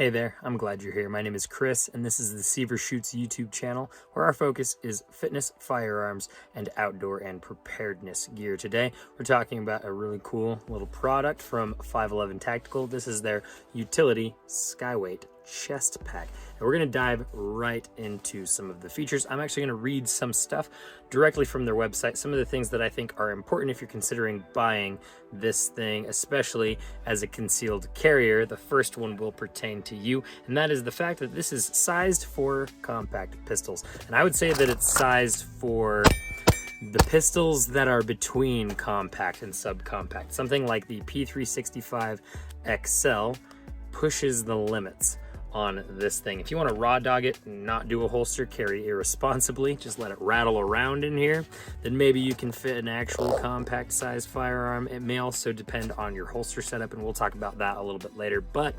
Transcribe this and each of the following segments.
Hey there, I'm glad you're here. My name is Chris, and this is the Sever Shoots YouTube channel, where our focus is fitness, firearms, and outdoor and preparedness gear. Today, we're talking about a really cool little product from 511 Tactical. This is their utility Skyweight chest pack. And we're going to dive right into some of the features. I'm actually going to read some stuff directly from their website, some of the things that I think are important if you're considering buying this thing, especially as a concealed carrier. The first one will pertain to you, and that is the fact that this is sized for compact pistols. And I would say that it's sized for the pistols that are between compact and subcompact. Something like the P365 XL pushes the limits on this thing. If you want to raw dog it and not do a holster, carry irresponsibly, just let it rattle around in here, then maybe you can fit an actual compact size firearm. It may also depend on your holster setup, and we'll talk about that a little bit later. But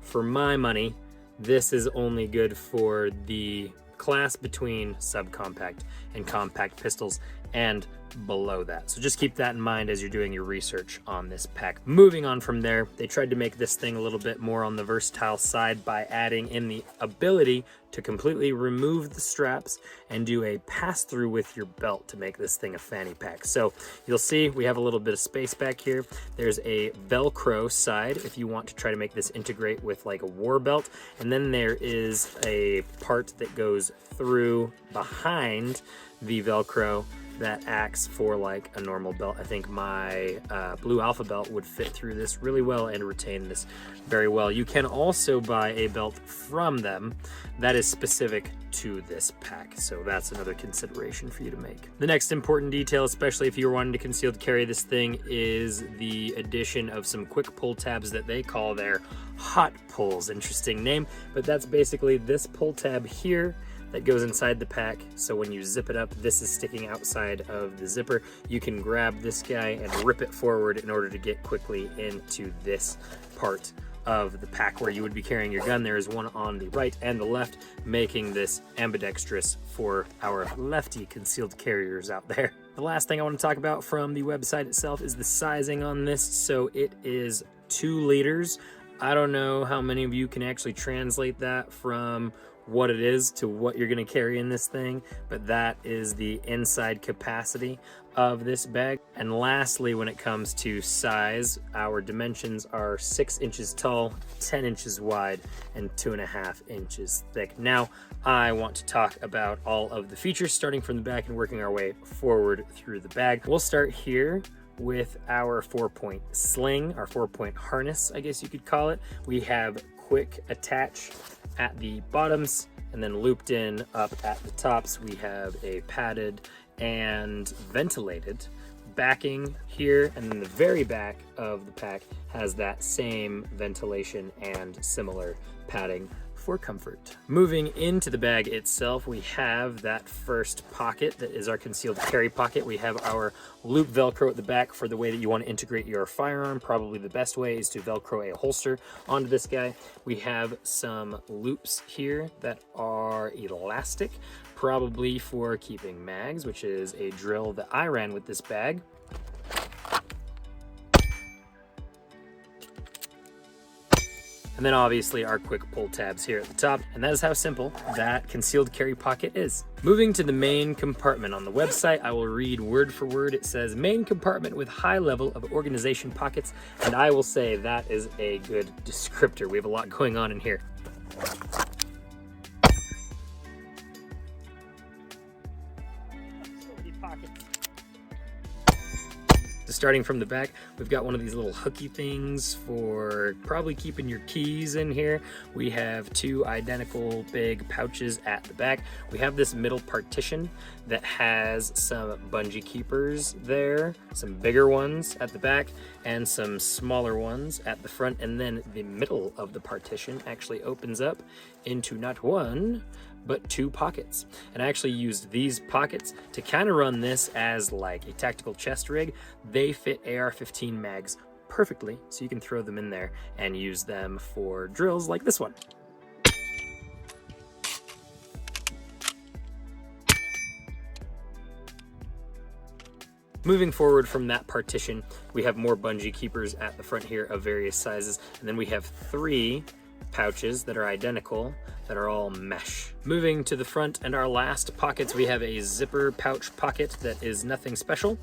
for my money, this is only good for the class between subcompact and compact pistols and below that. So just keep that in mind as you're doing your research on this pack. Moving on from there, they tried to make this thing a little bit more on the versatile side by adding in the ability to completely remove the straps and do a pass-through with your belt to make this thing a fanny pack. So you'll see we have a little bit of space back here. There's a Velcro side if you want to try to make this integrate with like a war belt. And then there is a part that goes through behind the Velcro that acts for like a normal belt. I think my Blue Alpha belt would fit through this really well and retain this very well. You can also buy a belt from them that is specific to this pack, so that's another consideration for you to make. The next important detail, especially if you're wanting to concealed carry this thing, is the addition of some quick pull tabs that they call their hot pulls. Interesting name, but that's basically this pull tab here that goes inside the pack. So when you zip it up, this is sticking outside of the zipper. You can grab this guy and rip it forward in order to get quickly into this part of the pack where you would be carrying your gun. There is one on the right and the left, making this ambidextrous for our lefty concealed carriers out there. The last thing I want to talk about from the website itself is the sizing on this. So it is 2 liters. I don't know how many of you can actually translate that from what it is to what you're going to carry in this thing, but that is the inside capacity of this bag. And lastly, when it comes to size, our dimensions are 6 inches tall, 10 inches wide, and 2.5 inches thick. Now, I want to talk about all of the features, starting from the back and working our way forward through the bag. We'll start here with our 4-point sling, our 4-point harness, I guess you could call it. We have quick attach at the bottoms, and then looped in up at the tops. We have a padded and ventilated backing here, and then the very back of the pack has that same ventilation and similar padding for comfort. Moving into the bag itself, we have that first pocket that is our concealed carry pocket. We have our loop Velcro at the back for the way that you want to integrate your firearm. Probably the best way is to Velcro a holster onto this guy. We have some loops here that are elastic, probably for keeping mags, which is a drill that I ran with this bag. And then obviously our quick pull tabs here at the top. And that is how simple that concealed carry pocket is. Moving to the main compartment on the website, I will read word for word. It says main compartment with high level of organization pockets. And I will say that is a good descriptor. We have a lot going on in here. Pockets. So starting from the back, we've got one of these little hooky things for probably keeping your keys in here. We have 2 identical big pouches at the back. We have this middle partition that has some bungee keepers there, some bigger ones at the back and some smaller ones at the front. And then the middle of the partition actually opens up into not 1, but 2 pockets. And I actually used these pockets to kind of run this as like a tactical chest rig. They fit AR-15 mags perfectly, so you can throw them in there and use them for drills like this one. Moving forward from that partition, we have more bungee keepers at the front here of various sizes, and then we have 3 pouches that are identical that are all mesh. Moving to the front and our last pockets, we have a zipper pouch pocket that is nothing special,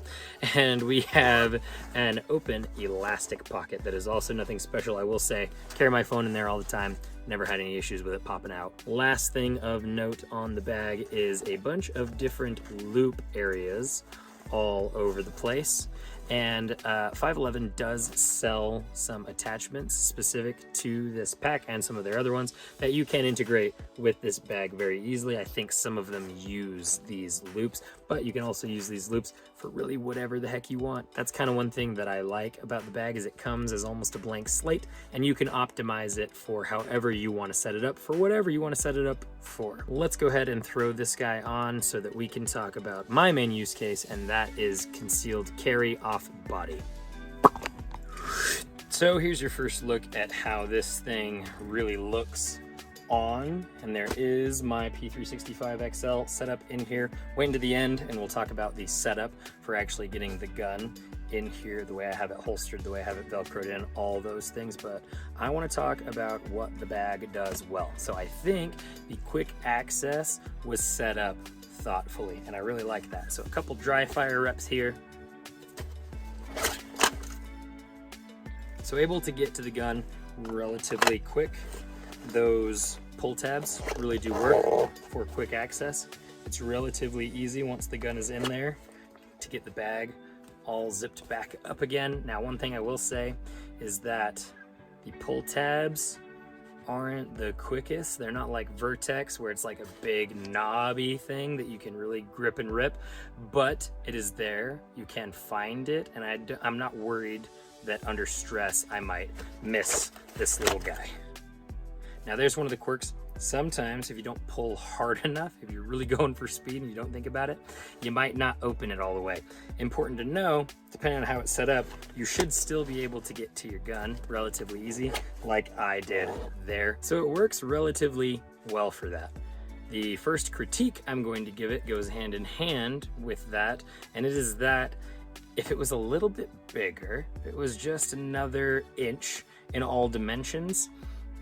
and we have an open elastic pocket that is also nothing special. I will say, carry my phone in there all the time. Never had any issues with it popping out. Last thing of note on the bag is a bunch of different loop areas all over the place. And 511 does sell some attachments specific to this pack and some of their other ones that you can integrate with this bag very easily. I think some of them use these loops, but you can also use these loops for really whatever the heck you want. That's kind of one thing that I like about the bag, is it comes as almost a blank slate, and you can optimize it for however you want to set it up, for whatever you want to set it up for. Let's go ahead and throw this guy on so that we can talk about my main use case, and that is concealed carry off body. So here's your first look at how this thing really looks on, and there is my P365 XL setup in here. Wait until the end and we'll talk about the setup for actually getting the gun in here, the way I have it holstered, the way I have it velcroed in, all those things. But I want to talk about what the bag does well. So I think the quick access was set up thoughtfully, and I really like that. So a couple dry fire reps here. So able to get to the gun relatively quick. Those pull tabs really do work for quick access. It's relatively easy once the gun is in there to get the bag all zipped back up again. Now, one thing I will say is that the pull tabs aren't the quickest. They're not like Vertex, where it's like a big knobby thing that you can really grip and rip, but it is there. You can find it, and I'm not worried that under stress I might miss this little guy. Now there's one of the quirks. Sometimes if you don't pull hard enough, if you're really going for speed and you don't think about it, you might not open it all the way. Important to know, depending on how it's set up, you should still be able to get to your gun relatively easy, like I did there. So it works relatively well for that. The first critique I'm going to give it goes hand in hand with that, and it is that if it was a little bit bigger, if it was just another inch in all dimensions,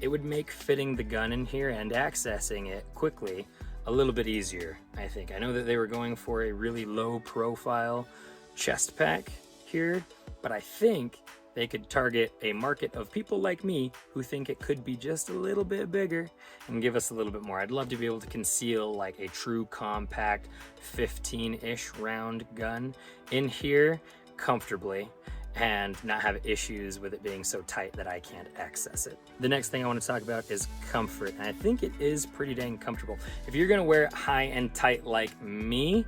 it would make fitting the gun in here and accessing it quickly a little bit easier, I think. I know that they were going for a really low profile chest pack here, but I think they could target a market of people like me who think it could be just a little bit bigger and give us a little bit more. I'd love to be able to conceal like a true compact 15-ish round gun in here comfortably and not have issues with it being so tight that I can't access it. The next thing I want to talk about is comfort, and I think it is pretty dang comfortable. If you're gonna wear it high and tight like me,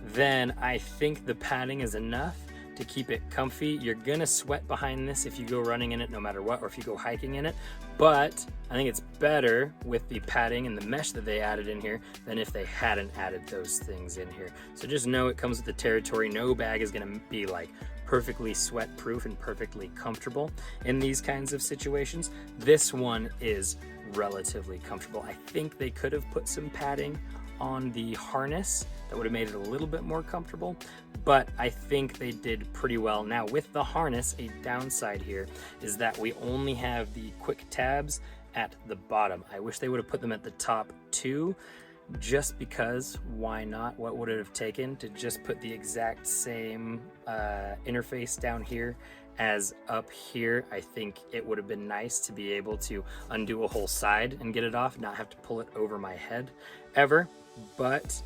then I think the padding is enough to keep it comfy. You're gonna sweat behind this if you go running in it no matter what, or if you go hiking in it, but I think it's better with the padding and the mesh that they added in here than if they hadn't added those things in here. So just know it comes with the territory. No bag is gonna be like perfectly sweat proof and perfectly comfortable in these kinds of situations. This one is relatively comfortable. I think they could have put some padding on the harness that would have made it a little bit more comfortable, but I think they did pretty well. Now with the harness, a downside here is that we only have the quick tabs at the bottom. I wish they would have put them at the top too, just because why not? What would it have taken to just put the exact same interface down here as up here? I think it would have been nice to be able to undo a whole side and get it off, not have to pull it over my head ever, but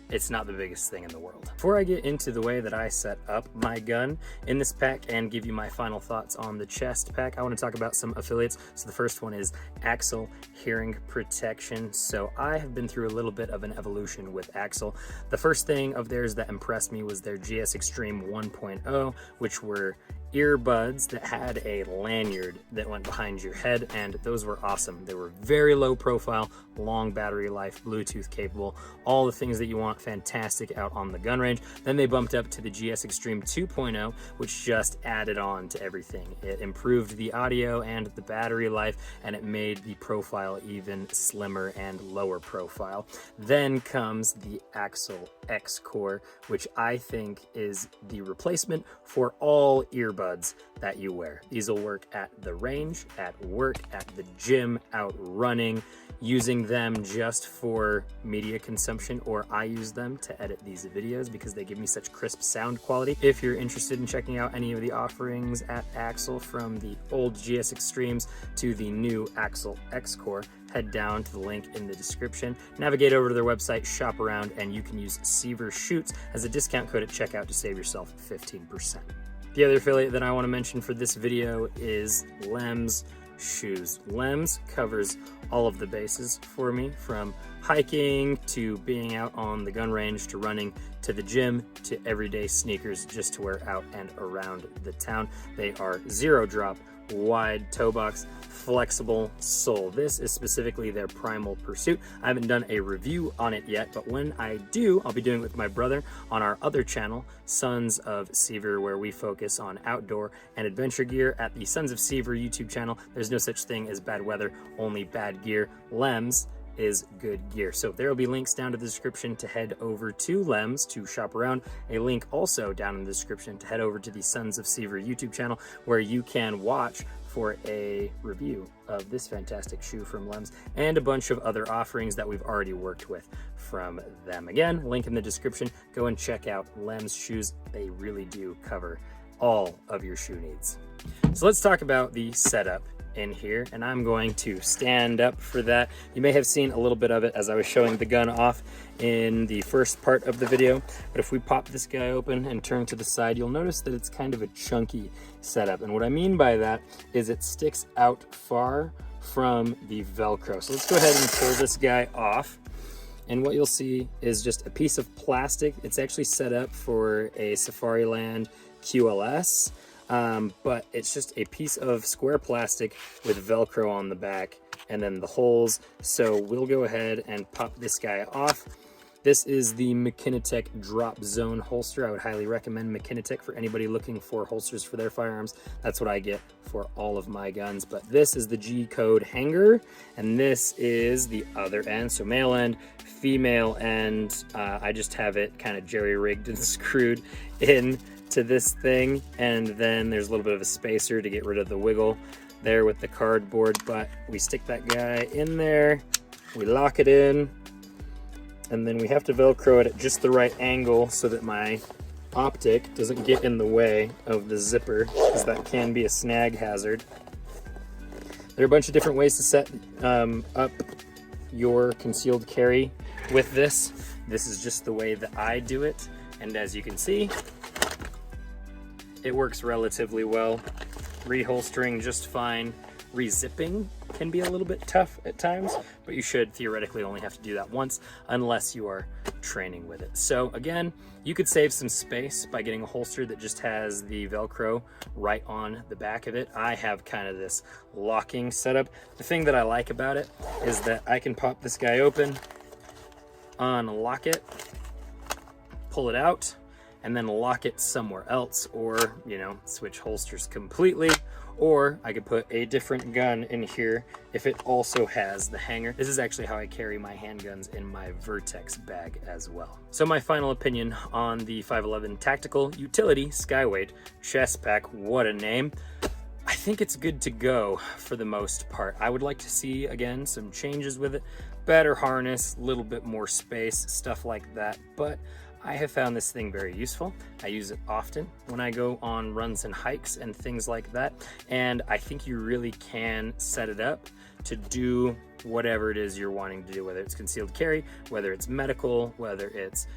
it's not the biggest thing in the world. Before I get into the way that I set up my gun in this pack and give you my final thoughts on the chest pack, I want to talk about some affiliates. So the first one is Axle Hearing Protection. So I have been through a little bit of an evolution with Axle. The first thing of theirs that impressed me was their GS Extreme 1.0, which were earbuds that had a lanyard that went behind your head, and those were awesome. They were very low profile, long battery life, Bluetooth capable, all the things that you want, fantastic out on the gun range. Then they bumped up to the GS Extreme 2.0, which just added on to everything. It improved the audio and the battery life, and it made the profile even slimmer and lower profile. Then comes the Axle X Core, which I think is the replacement for all earbuds that you wear. These will work at the range, at work, at the gym, out running, using them just for media consumption, or I use them to edit these videos because they give me such crisp sound quality. If you're interested in checking out any of the offerings at Axle, from the old GS Extremes to the new Axle X Core, head down to the link in the description, navigate over to their website, shop around, and you can use Sever Shoots as a discount code at checkout to save yourself 15%. The other affiliate that I want to mention for this video is Lems Shoes. Lems covers all of the bases for me, from hiking to being out on the gun range to running to the gym to everyday sneakers just to wear out and around the town. They are zero drop, wide toe box, flexible sole. This is specifically their Primal Pursuit. I haven't done a review on it yet, but when I do, I'll be doing it with my brother on our other channel, Sons of Sever, where we focus on outdoor and adventure gear. At the Sons of Sever YouTube channel, there's no such thing as bad weather, only bad gear. Lems is good gear. So there will be links down to the description to head over to Lems to shop around. A link also down in the description to head over to the Sons of Sever YouTube channel, where you can watch for a review of this fantastic shoe from Lems and a bunch of other offerings that we've already worked with from them. Again, link in the description. Go and check out Lems shoes. They really do cover all of your shoe needs. So let's talk about the setup in here, and I'm going to stand up for that. You may have seen a little bit of it as I was showing the gun off in the first part of the video, but if we pop this guy open and turn to the side, you'll notice that it's kind of a chunky setup, and what I mean by that is it sticks out far from the Velcro. So let's go ahead and pull this guy off, and what you'll see is just a piece of plastic. It's actually set up for a Safariland QLS, but it's just a piece of square plastic with Velcro on the back and then the holes. So we'll go ahead and pop this guy off. This is the Makinetech Drop Zone holster. I would highly recommend Makinetech for anybody looking for holsters for their firearms. That's what I get for all of my guns. But this is the G-code hanger, and this is the other end. So male end, female end. I just have it kind of jerry-rigged and screwed in to this thing, and then there's a little bit of a spacer to get rid of the wiggle there with the cardboard. But we stick that guy in there, we lock it in, and then we have to Velcro it at just the right angle so that my optic doesn't get in the way of the zipper, because that can be a snag hazard. There are a bunch of different ways to set up your concealed carry with this. This is just the way that I do it, and as you can see, it works relatively well. Reholstering just fine. Rezipping can be a little bit tough at times, but you should theoretically only have to do that once unless you are training with it. So again, you could save some space by getting a holster that just has the Velcro right on the back of it. I have kind of this locking setup. The thing that I like about it is that I can pop this guy open, unlock it, pull it out, and then lock it somewhere else, or, you know, switch holsters completely, or I could put a different gun in here if it also has the hanger. This is actually how I carry my handguns in my Vertex bag as well. So my final opinion on the 511 Tactical Utility Skyweight chest pack, what a name. I think it's good to go for the most part. I would like to see, again, some changes with it, better harness, a little bit more space, stuff like that, but I have found this thing very useful. I use it often when I go on runs and hikes and things like that. And I think you really can set it up to do whatever it is you're wanting to do, whether it's concealed carry, whether it's medical, whether it's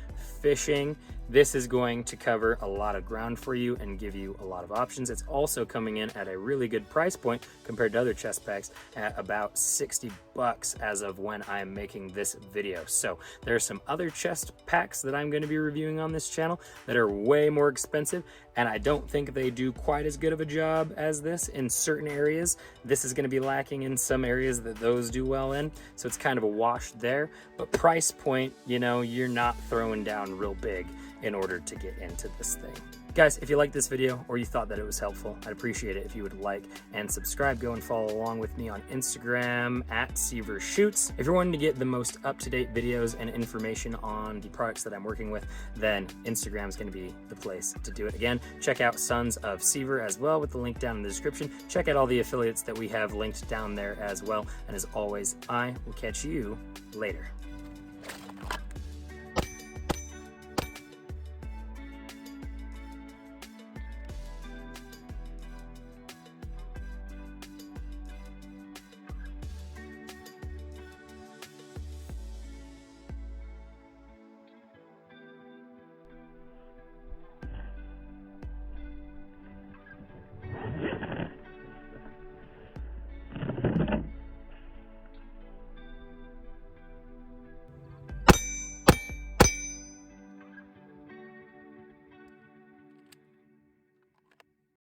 fishing. This is going to cover a lot of ground for you and give you a lot of options. It's also coming in at a really good price point compared to other chest packs at about 60 bucks as of when I'm making this video. So there are some other chest packs that I'm going to be reviewing on this channel that are way more expensive, and I don't think they do quite as good of a job as this in certain areas. This is going to be lacking in some areas that those do well in, so it's kind of a wash there. But price point, you know, you're not throwing down real big in order to get into this thing. Guys, if you liked this video or you thought that it was helpful, I'd appreciate it if you would like and subscribe. Go and follow along with me on Instagram at Sever Shoots. If you're wanting to get the most up-to-date videos and information on the products that I'm working with, then Instagram is going to be the place to do it. Again, check out Sons of Sever as well with the link down in the description. Check out all the affiliates that we have linked down there as well. And as always, I will catch you later.